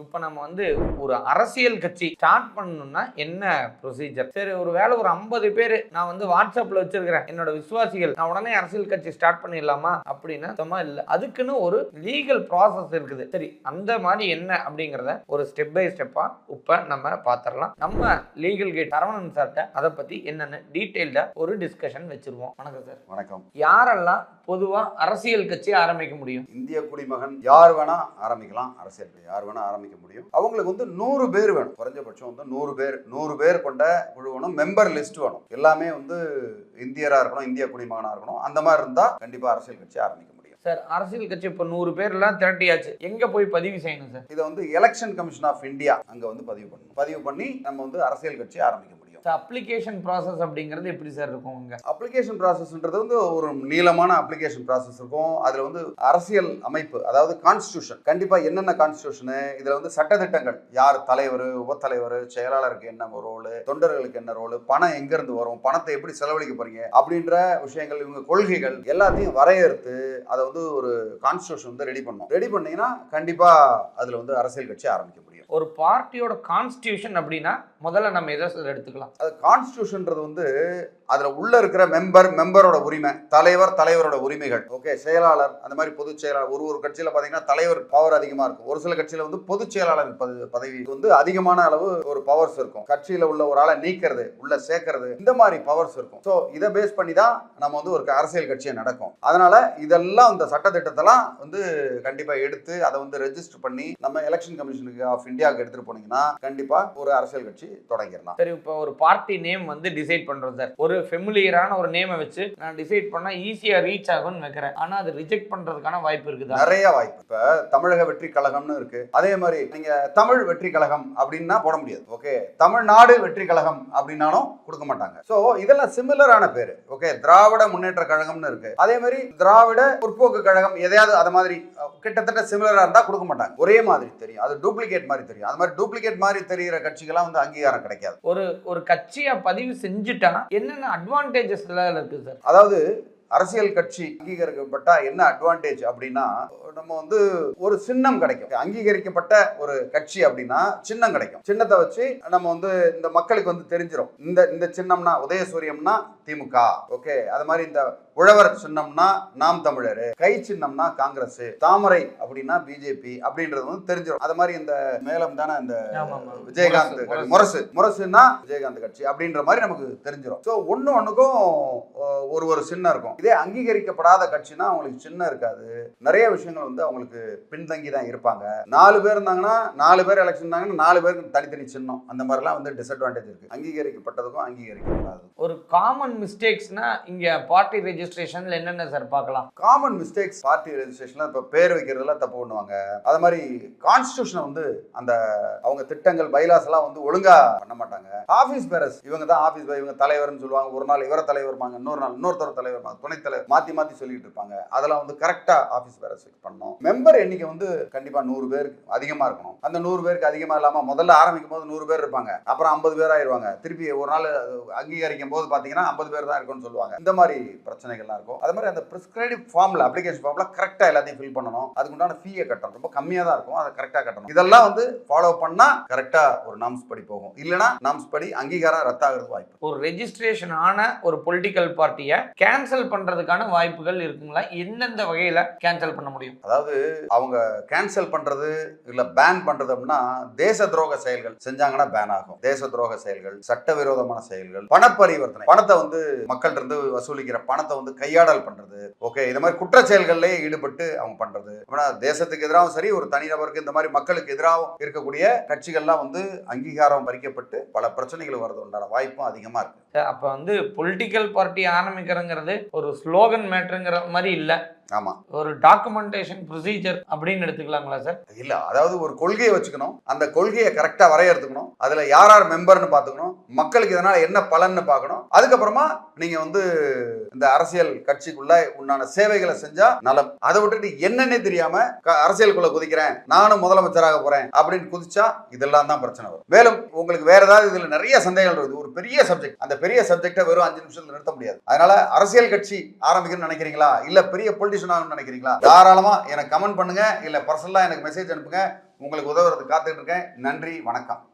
இப்போ நம்ம வந்து ஒரு அரசியல் கட்சி ஸ்டார்ட் பண்ணணும்னா என்ன ப்ரொசீஜர்? சரி, ஒரு வேளை ஒரு 50 பேர் நான் வந்து வாட்ஸ்அப்ல வச்சிருக்கிறேன் என்னோட விசுவாசிகள், நான் உடனே அரசியல் கட்சி ஸ்டார்ட் பண்ணிடலாமா அப்படின்னா சுத்தமா இல்லை. அதுக்குன்னு ஒரு லீகல் ப்ராசஸ் இருக்குது. சரி, அந்த மாதிரி என்ன அப்படிங்கிறத ஒரு ஸ்டெப் பை ஸ்டெப்பா இப்போ நம்ம பார்த்துடலாம். நம்ம லீகல் கேட் சரவணன் சார்ட்ட அதை பத்தி என்னன்னு டீட்டெயில்டா ஒரு டிஸ்கஷன் வச்சிருவோம். வணக்கம் சார். வணக்கம். யாரெல்லாம் பொதுவா அரசியல் கட்சி ஆரம்பிக்க முடியும்? இந்திய குடிமகன் யார் வேணா ஆரம்பிக்கலாம். அரசியல் யார் வேணா ஆரம்பிக்க முடியும். அவங்களுக்கு வந்து 100 பேர் வேணும். குறைஞ்சபட்சம் வந்து 100 பேர் கொண்ட குழு வேணும். மெம்பர் லிஸ்ட் வேணும். எல்லாமே வந்து இந்தியரா இருக்கணும், இந்திய குடிமகனா இருக்கணும். அந்த மாதிரி இருந்தா கண்டிப்பா அரசியல் கட்சி ஆரம்பிக்க முடியும். சார், அரசியல் கட்சி இப்போ 100 பேர்லாம் திரட்டியாச்சு, எங்க போய் பதிவு செய்யணும் சார்? இதை வந்து எலெக்ஷன் கமிஷன் ஆஃப் இந்தியா அங்க வந்து பதிவு பண்ணணும். பதிவு பண்ணி நம்ம வந்து அரசியல் கட்சி ஆரம்பிக்க முடியும். அப்ளிகேஷன் ப்ராசஸ் அப்படிங்கிறது எப்படி சார் இருக்கும்? அப்ளிகேஷன் ப்ராசஸ்ன்றது வந்து ஒரு நீளமான அப்ளிகேஷன் ப்ராசஸ் இருக்கும். அதுல வந்து அரசியல் அமைப்பு, அதாவது கான்ஸ்டிடியூஷன், கண்டிப்பா என்னென்ன கான்ஸ்டிடியூஷனு, இதுல வந்து சட்டதிட்டங்கள், யார் தலைவர், உபத்தலைவர், செயலாளருக்கு என்ன ரோல், தொண்டர்களுக்கு என்ன ரோல், பணம் எங்க இருந்து வரும், பணத்தை எப்படி செலவழிக்க போறீங்க அப்படின்ற விஷயங்கள், இவங்க கொள்கைகள் எல்லாத்தையும் வரையறுத்து அதை வந்து ஒரு கான்ஸ்டிடியூஷன் வந்து ரெடி பண்ணணும். ரெடி பண்ணீங்கன்னா கண்டிப்பா அதுல வந்து அரசியல் கட்சி ஆரம்பிக்க முடியும். ஒரு பார்ட்டியோட கான்ஸ்டிடியூஷன் அப்படின்னா முதல்ல நம்ம எதை எடுத்துக்கலாம்? அது கான்ஸ்டிடியூஷன்ன்றது வந்து அதுல உள்ள இருக்கிற மெம்பரோட உரிமை, தலைவரோட உரிமைகள், ஓகே, செயலாளர், அந்த மாதிரி பொதுச் செயலாளர். ஒரு கட்சியில பாத்தீங்கன்னா தலைவர் பவர் அதிகமா இருக்கும். ஒரு சில கட்சியில வந்து பொதுச் செயலாளர் பதவி வந்து அதிகமான அளவு ஒரு பவர்ஸ் இருக்கும். கட்சியில உள்ள ஒரு ஆளை நீக்கிறது, உள்ள சேர்க்கறது, இந்த மாதிரி பவர்ஸ் இருக்கும். ஸோ இதை பேஸ் பண்ணி தான் நம்ம வந்து ஒரு அரசியல் கட்சியை நடக்கும். அதனால இதெல்லாம் இந்த சட்டத்திட்டத்தெல்லாம் வந்து கண்டிப்பா எடுத்து அதை வந்து ரெஜிஸ்டர் பண்ணி நம்ம எலெக்ஷன் கமிஷனுக்கு ஆஃப் இந்தியாவுக்கு எடுத்துட்டு போனீங்கன்னா கண்டிப்பா ஒரு அரசியல் கட்சி தொடங்கிடலாம். சரி, இப்போ ஒரு பார்ட்டி நேம் வந்து டிசைட் பண்றோம் சார். ஒரு ஃபெமிலியரான ஒரு நேமை வச்சு நான் டிசைட் பண்ணா ஈஸியா ரீச் ஆகும்னு வைக்கிறேன். ஆனா அது ரிஜெக்ட் பண்றதுக்கான வாய்ப்பு இருக்குதா? நிறைய வாய்ப்பு. இப்ப தமிழக வெற்றி கழகம்னு இருக்கு. அதே மாதிரி நீங்க தமிழ் வெற்றி கழகம் அப்படின்னா போட முடியாது. ஓகே, தமிழ்நாடு வெற்றி கழகம் அப்படின்னாலும் கொடுக்க மாட்டாங்க. சோ இதெல்லாம் சிமிலரான பேரு. ஓகே, திராவிட முன்னேற்ற கழகம்னு இருக்கு. அதே மாதிரி திராவிட முற்போக்கு கழகம், எதையாவது அது மாதிரி கிட்டத்தட்ட சிமிலரா இருந்தா கொடுக்க மாட்டாங்க. ஒரே மாதிரி தெரியும், அது டூப்ளிகேட் மாதிரி தெரியும். அது மாதிரி டூப்ளிகேட் மாதிரி தெரிகிற கட்சிகள்லாம் வந்து அங்கீகாரம் கிடைக்காது. ஒரு கட்சியை பதிவு செஞ்சுட்டா என்னென்ன அட்வான்டேஜஸ் எல்லாம் இருக்கு சார்? அதாவது அரசியல் கட்சி அங்கீகரிக்கப்பட்டா என்ன அட்வான்டேஜ் அப்படின்னா, நம்ம வந்து ஒரு சின்னம் கிடைக்கும். அங்கீகரிக்கப்பட்ட ஒரு கட்சி அப்படின்னா சின்னம் கிடைக்கும். சின்னத்தை வச்சு நம்ம வந்து இந்த மக்களுக்கு வந்து தெரிஞ்சிடும், இந்த சின்னம்னா உதயசூரியம்னா திமுக, ஓகே, அது மாதிரி இந்த உழவர் சின்னம்னா நாம் தமிழர், கை சின்னம்னா காங்கிரஸ், தாமரை அப்படின்னா பிஜேபி அப்படின்றது வந்து தெரிஞ்சிடும். அது மாதிரி இந்த மேலம் தானே இந்த விஜயகாந்த் முரசுன்னா விஜயகாந்த் கட்சி அப்படின்ற மாதிரி நமக்கு தெரிஞ்சிடும். ஸோ ஒன்றுக்கும் ஒரு சின்னம் இருக்கும். இதே அங்கீகரிக்கப்படாத கட்சினா அவங்களுக்கு சின்னம் இருக்காது. நிறைய விஷயங்கள் வந்து அவங்களுக்கு பின்தங்கி தான் இருப்பாங்க. 4 பேர் இருந்தாங்கன்னா 4 பேர் எலெக்ஷன் இருந்தாங்கன்னா 4 பேருக்கு தனித்தனி சின்னம், அந்த மாதிரிலாம் வந்து டிஸ்அட்வான்டேஜ் இருக்கு அங்கீகரிக்கப்பட்டதுக்கும் அங்கீகரிக்கப்படாததுக்கும். ஒரு காமன் மிஸ்டேக்ஸ்னா இங்க பார்ட்டி ரெஜிஸ்ட்ரேஷன்ல என்னென்ன சார் பார்க்கலாம்? காமன் மிஸ்டேக்ஸ் பார்ட்டி ரெஜிஸ்ட்ரேஷன்ல இப்ப பேர் வைக்கிறதுல தப்பு பண்ணுவாங்க. அது மாதிரி கான்ஸ்டிடியூஷனை வந்து அந்த அவங்க திட்டங்கள் பைலாஸ் எல்லாம் வந்து ஒழுங்கா பண்ண மாட்டாங்க. ஆபீஸ் பேரஸ், இவங்க தான் ஆபீஸ் பேர், இவங்க தலைவர்னு சொல்லுவாங்க. ஒரு நாள் இவர தலைவர்பாங்க, இன்னொரு நாள் இன்னொருத்தர் தலைவர், துணைத் தலைவர் மாத்தி சொல்லிட்டு இருப்பாங்க. அதெல்லாம் வந்து கரெக்டா ஆபீஸ் பேரஸ் பண்ணணும். மெம்பர் எண்ணிக்கை வந்து கண்டிப்பா 100 பேருக்கு அதிகமா இருக்கணும். அந்த 100 பேருக்கு அதிகமா இல்லாம முதல்ல ஆரம்பிக்கும் போது 100 பேர் இருப்பாங்க, அப்புறம் 50 பேர் ஆயிருவாங்க. திருப்பி ஒரு நாள் அங்கீகரிக்கும் போது பாத்தீங்கன்னா 50 பேர் தான் இருக்கும்னு சொல்லுவாங்க. இந்த மாதிரி பிரச்சனைகள்லாம் இருக்கும். அது மாதிரி அந்த பிரிஸ்கிரைப்ட் ஃபார்ம்ல, அப்ளிகேஷன் ஃபார்ம்ல கரெக்டா எல்லாத்தையும் ஃபில் பண்ணணும். அதுக்குண்டான ஃபீயை கட்டணும். ரொம்ப கம்மியா தான் இருக்கும், அதை கரெக்டா கட்டணும். இதெல்லாம் வந்து ஃபாலோ பண்ணா கரெக்டா ஒரு நாம்ஸ் படி போகும். இல்லைன்னா நாம்ஸ் படி அங்கீகாரம் ரத்தாகிறது வாய்ப்பு. ஒரு ரெஜிஸ்ட்ரேஷன் ஆன ஒரு பொலிட்டிக்கல் பார்ட்டியை கேன்சல் பண்றதுக்கான வாய்ப்புகள் இருக்குங்களா? எந்தெந்த வகையில கேன்சல் பண்ண முடியும்? அதாவது அவங்க கேன்சல் பண்றது இல்ல பேன் பண்றது அப்படின்னா, தேச துரோக செயல்கள் செஞ்சாங்கன்னா பேன் ஆகும். தேச துரோக செயல்கள், சட்டவிரோதமான செயல்கள், பணப்பரிவர்த்தனை, பணத்தை வந்து மக்கள் இருந்து வசூலிக்கிற பணத்தை வந்து கையாடல் பண்றது, ஓகே, இந்த மாதிரி குற்ற செயல்கள்ல ஈடுபட்டு அவங்க பண்றது. தேசத்துக்கு எதிராகவும் சரி, ஒரு தனிநபருக்கு இந்த மாதிரி மக்களுக்கு எதிராகவும் இருக்கக்கூடிய கட்சிகள்லாம் வந்து அங்கீகாரம் பறிக்கப்பட்டு பல பிரச்சனைகள் வரது உண்டான வாய்ப்பும் அதிகமா இருக்கு. அப்ப வந்து பொலிட்டிக்கல் பார்ட்டி ஆரம்பிக்கிறங்கிறது ஒரு ஸ்லோகன் மேட்டருங்கிற மாதிரி இல்ல. ஆமா, ஒரு டாக்குமெண்டேஷன் ப்ரொசீஜர் அப்படின்னு எடுத்துக்கலாங்களா சார்? இல்ல, அதாவது ஒரு கொள்கையை வச்சுக்கணும், அந்த கொள்கையை கரெக்டா வரையறுத்துக்கணும், அதுல யார் மெம்பர்னு பாத்துக்கணும், மக்களுக்கு இதனால என்ன பலன்னு பார்க்கணும். அதுக்கப்புறமா நீங்க வந்து இந்த அரசியல் கட்சிக்குள்ள உண்டான சேவைகளை செஞ்சா நலம். அதை விட்டுட்டு என்னன்னே தெரியாம அரசியலுக்குள்ள குதிக்கிறேன், நானும் முதலமைச்சராக போறேன் அப்படின்னு குதிச்சா இதெல்லாம் தான் பிரச்சனை வரும். மேலும் உங்களுக்கு வேற ஏதாவது இதுல நிறைய சந்தேகங்கள் இருக்குது. ஒரு பெரிய சப்ஜெக்ட், அந்த பெரிய சப்ஜெக்டை வெறும் 5 நிமிஷத்துல நிறுத்த முடியாது. அதனால அரசியல் கட்சி ஆரம்பிக்கணும்னு நினைக்கிறீங்களா, இல்ல பெரிய காம்படிஷன் ஆகும்னு நினைக்கிறீங்களா? தாராளமா எனக்கு கமெண்ட் பண்ணுங்க, இல்ல பர்சனலா எனக்கு மெசேஜ் அனுப்புங்க. உங்களுக்கு உதவுறதுக்கு காத்துக்கிட்டு இருக்கேன். நன்றி, வணக்கம்.